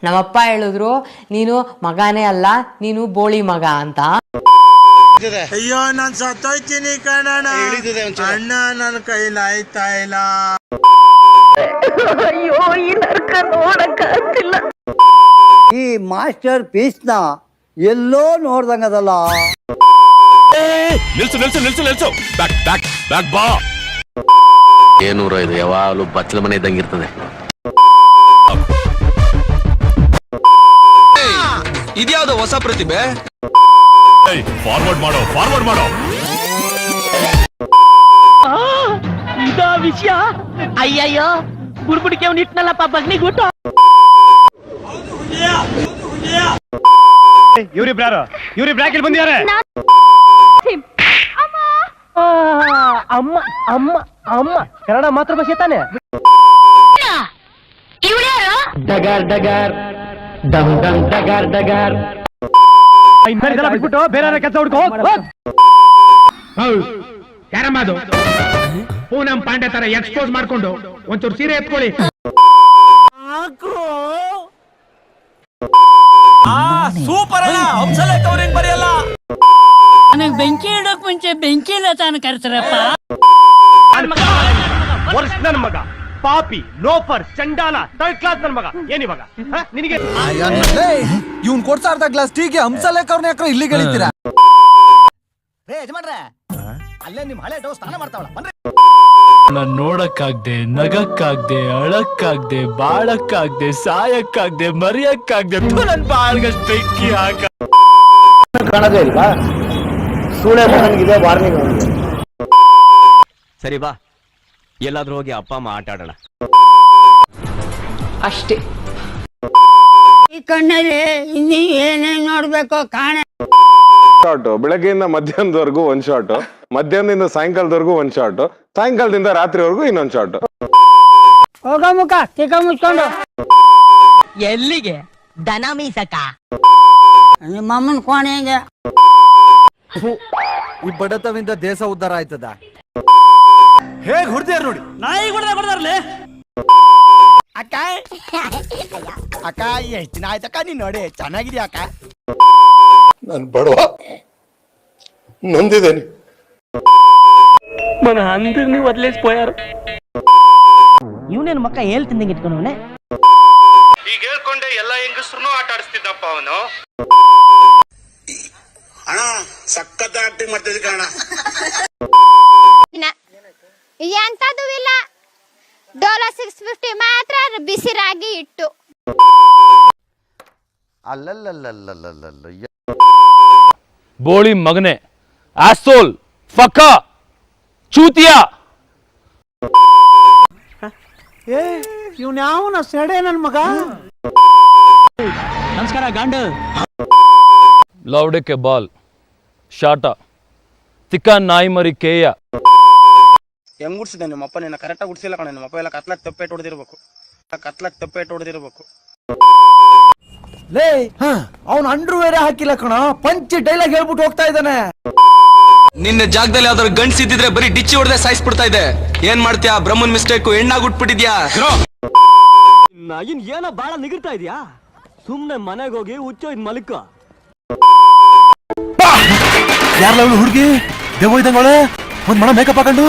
ನಮ್ಮಪ್ಪ ಹೇಳಿದ್ರು ನೀನು ಮಗನೇ ಅಲ್ಲ, ನೀನು ಬೋಳಿ ಮಗ ಅಂತ. ಅಯ್ಯೋ ನಾನ್ ಸತ್ತೋಯ್ತೀನಿ ಕಣಣ್ಣ, ಅಣ್ಣ ನನ್ನ ಕೈಲಿ ಆಯ್ತಾ ಇಲ್ಲ. ಅಯ್ಯೋ ಈ ನರ್ಕ ನೋಡಕ್ಕಾಗ್ತಿಲ್ಲ. ಈ ಮಾಸ್ಟರ್ ಪೀಸ್ ನ ಎಲ್ಲೋ ನೋಡ್ದಂಗದಲ್ಲ. ಏನೂರ ಇದು ಯಾವಾಗಲೂ ಬಚ್ಚಲ ಮನೆ ಇದ್ದಂಗೆ ಇರ್ತದೆ. ಇದ್ಯಾವ್ದು ಹೊಸ ಪ್ರತಿಭೆ? ಫಾರ್ವರ್ಡ್ ಮಾಡೋ ಇದ ವಿಷಯ. ಅಯ್ಯಯ್ಯೋ ಬುಡ್ಬುಡಿಕೆ ಅವ್ನು ಇಟ್ನಲ್ಲಪ್ಪ ಬಗ್ನಿಗುಟ್ಟು. ಇವ್ರಿ ಬ್ರಾಕೆಟ್ ಬಂದಿದ್ದಾರೆ. ಅಮ್ಮ ಅಮ್ಮ ಅಮ್ಮ ಕನ್ನಡ ಮಾತೃಭಾಷೆ ತಾನೆ. ಡಗಾರ್ ಡಗಾರ್ ಡಮ್ ಡಮ್ ಡಗಾರ್ ಡಗಾರ್. ಬಿಟ್ಬಿಟ್ಟು ಬೇರೆ ಕೆಲಸ ಹುಡ್ಕೋ. ಯಾರಮ್ಮದು ಪೂನಂ ಪಾಂಡೆ ತರ ಎಕ್ಸ್ಪೋಸ್ ಮಾಡ್ಕೊಂಡು ಒಂಚೂರು ಸೀರೆ ಎತ್ಕೊಳ್ಳಿ. ಸೂಪರ್ ಅಲ್ಲ, ಹಂಸಲೇಖ ಅವ್ರೇನ್ ಬರೆಯಲ್ಲ. ನನಗೆ ಬೆಂಕಿ ಇಡೋಕ್ ಮುಂಚೆ ಬೆಂಕಿ ಇಲ್ಲ ತಾನು ಕರ್ತಾರಪ್ಪ. ನನ್ನ ಮಗ ಪಾಪಿ ಲೋಫರ್ ಚಂಡಾಲ ಥರ್ಡ್ ಕ್ಲಾಸ್ ನನ್ನ ಮಗ. ಏನಿವಾಗ ನಿನಗೆ ಇವ್ನ್ ಕೊಡ್ತಾ ಇರ್ದ ಗ್ಲಾಸ್ ಟೀಗೆ ಹಂಸಲೇಖ ಅವ್ರನ್ನ ಯಾಕ್ರ ಇಲ್ಲಿಗೆ ಹೇಳಿದ್ದೀರಾ? ಅಲ್ಲೇ ನಿಮ್ ಹಳೆ ಡೋ ಸ್ನಾನ ಮಾಡ್ತಾವಳ. ನಾನು ನೋಡಕ್ಕಾಗ್ದೆ, ನಗಕ್ಕಾಗ್ದೆ, ಅಳಕ್ಕಾಗ್ದೆ, ಬಾಳಕ್ಕಾಗ್ದೆ, ಸಾಯಕ್ಕಾಗ್ದೆ, ಮರಿಯಕ್ಕಾಗ್ದೆ. ನನ್ ಬಾಳ್ಗಷ್ಟು ಬೆಂಕಿ ಹಾಕ. ಕಾಣದೇ ಇಲ್ವಾ? ಸೂಳೆ ನನಗಿದೆ ವಾರ್ನಿಂಗ್. ಸರಿ ಬಾ, ಎಲ್ಲಾದ್ರೂ ಹೋಗಿ ಅಪ್ಪ ಅಮ್ಮ ಆಟ ಆಡೋಣ. ಅಷ್ಟೇ. ಈ ಕಣ್ಣಲ್ಲಿ ಇನ್ನೀ ಏನೇನ್ ನೋಡ್ಬೇಕೋ ಕಾಣೆ. ಶಾಟ್ ಬೆಳಗ್ಗೆಯಿಂದ ಮಧ್ಯಾಹ್ನದವರೆಗೂ ಒಂದ್ ಶಾಟ್, ಮಧ್ಯಾಹ್ನದಿಂದ ಸಾಯಂಕಾಲದವರೆಗೂ ಒಂದ್ ಶಾಟ್, ಸಾಯಂಕಾಲದಿಂದ ರಾತ್ರಿವರೆಗೂ ಇನ್ನೊಂದ್ ಶಾಟ್. ಹೋಗ ಮುಖ ತಿಕ್ಕ ಮುಚ್ಕೊಂಡು ಎಲ್ಲಿಗೆ ದನ ಮೀಸಕ ನಿಮ್ಮ ಅಮ್ಮನ ಕೋಣೆಗೆ. ಈ ಬಡತವಿಂದ ದೇಶ ಉದ್ಧಾರ ಆಯ್ತದ? ಹೇಗ್ ಹೊಡ್ದ್ಯಾರ ನೋಡಿ. ನಾಯಿ ಕೊಡ್ತಾರಲ್ಲೇ ಅಕ್ಕ ಅಕ್ಕ ಎಷ್ಟ್ ದಿನ ಆಯ್ತಕ್ಕ ನೀನ್ ನೋಡಿ. ಚೆನ್ನಾಗಿದ್ಯಾ ಅಕ್ಕ? ನಾನು ಬಡವ, ನೊಂದಿದ್ದೇನೆ. మన అందరినీ వదిలేసిపోయారు. ಇವನೇನು ಮಕ್ಕ ಹೇಳ್ತಿದ್ದಂಗೆ ಇಟ್ಕೊಂಡವನೆ. ಈಗ ಹೇಳ್ಕೊಂಡೆ ಎಲ್ಲ ಹೆಂಗಸ್ರು ಆಟ ಆಡಿಸ್ತಿದ್ದಪ್ಪ ಅವನು. ಅಣ್ಣ ಸಖತ್ ಆಕ್ಟಿಂಗ್ ಮಾಡ್ತಿದ್ದ ಕಣ. ಎಂತದೂ ಇಲ್ಲ, ಡೋಲೋ 650 ಮಾತ್ರ ಬಿಸಿ ರಾಗಿ ಇಟ್ಟು. ಅಲ್ಲಲ್ಲಲ್ಲಲ್ಲಲ್ಲಲ್ಲ. ಬೋಳಿ ಮಗನೆ, ಆಸೋಲ್, ಫಕ, ಚೂತಿಯ. ಇವ್ನ ಯಾವನ ಸೆಡೆ ನನ್ ಮಗ. ನಮಸ್ಕಾರ ಗಾಂಡು. ಲೌಡಕ್ಕೆ ಬಾಲ್, ಶಾಟ, ತಿಕ್ಕ ನಾಯಿ ಮರಿ ಕೇಯ. ಹೆಂಗ್ ಗುಡ್ಸಿದೆ ನಿಮ್ಮಪ್ಪ? ನಿನ್ನ ಕರೆಕ್ಟಾಗಿ ಗುಡ್ಸಿಲ್ಲ ಕಣ. ನಿಮ್ಮಪ್ಪ ಎಲ್ಲ ಕತ್ಲಕ್ ತಪ್ಪೇಟ್ ಹೊಡೆದಿರ್ಬೇಕು. ಲೇ ಅವ್ನ ಅಂಡ್ರು ಬೇರೆ ಹಾಕಿಲ್ಲ ಕಣ, ಪಂಚ್ ಡೈಲಾಗ್ ಹೇಳ್ಬಿಟ್ಟು ಹೋಗ್ತಾ ಇದ್ದಾನೆ. ನಿನ್ನ ಜಾಗದಲ್ಲಿ ಯಾವ್ದಾದ್ರು ಗಂಡ್ಸ್ ಇದ್ದಿದ್ರೆ ಬರೀ ಡಿಚ್ಚಿ ಹೊಡೆದೇ ಸಾಯಿಸ್ಬಿಡ್ತಾ ಇದೆ. ಏನ್ ಮಾಡ್ತೀಯಾ? ಬ್ರಹ್ಮನ್ ಮಿಸ್ಟೇಕ್, ಹೆಣ್ಣಾಗುಟ್ಬಿಟ್ಟಿದ್ಯಾ? ನಾಗಿನ್ ಏನೋ ಬಾಳ ನಿಗಿರ್ತಾ ಇದೀಯಾ? ಸುಮ್ನೆ ಮನೆಗೆ ಹೋಗಿ ಹುಚ್ಚೋಯ್ದ್ ಮಲ್ಕ. ಯಾರ್ಲ ಹುಡುಗಿ ದೇವ ಇದ್ದಂಗೆ ಒಂದ್ ಮಣ ಮೇಕಪ್ ಹಾಕೊಂಡು